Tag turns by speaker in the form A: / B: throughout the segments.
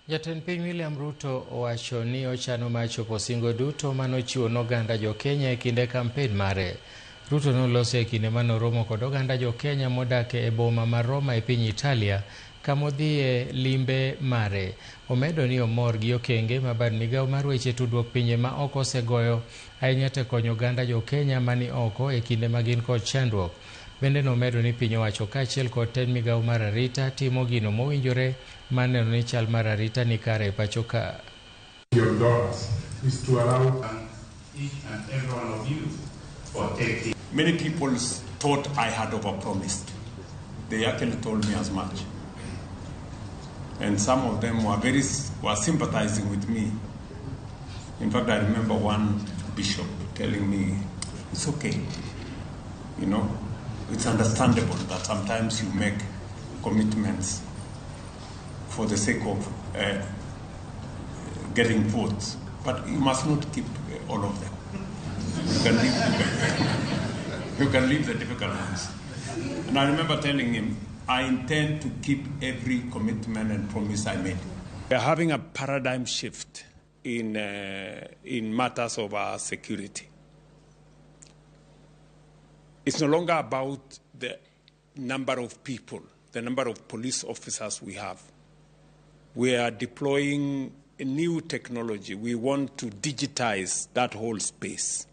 A: Jatend piny William Ruto owacho ni ochano mar chopo singo duto manochiwo n'oganda jo-Kenya e kinde kampen mare. Ruto noloso e kinde manoromo kod oganda jo-Kenya modak e boma mar Roma e piny Italia kama odhiye limbe mare. Omedo ni omor gi okenge ma bad migawo mar weche tudruok pinje ma oko osegoyo ahinya te konyo oganda jo-Kenya mani oko e kinde ma gin kod chandruok. Bende nomedo ni piny owacho kaachiel kod tend migawo mar arita timo gino mowinjore mar neno ni chal mar arita ni kare e pacho ka.
B: Many people thought I had overpromised. They actually told me as much. And some of them were sympathizing with me. In fact, I remember one bishop telling me, it's okay, you know, it's understandable that sometimes you make commitments for the sake of getting votes, but you must not keep all of them. You can leave the difficult ones. And I remember telling him, I intend to keep every commitment and promise I made. We are having a paradigm shift in matters of our security. It's no longer about the number of people, the number of police officers we have. We are deploying a new technology. We want to digitize that whole space.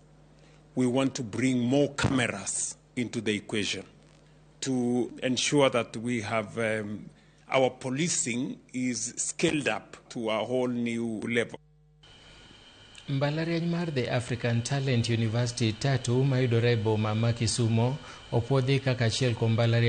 B: We want to bring more cameras into the equation to ensure that we have our policing is scaled up to a whole new level.
A: Mbalariany mar The African Talent University tatu mayudore e boma ma Kisumo opuodhi kaka achiel kuom mbalariany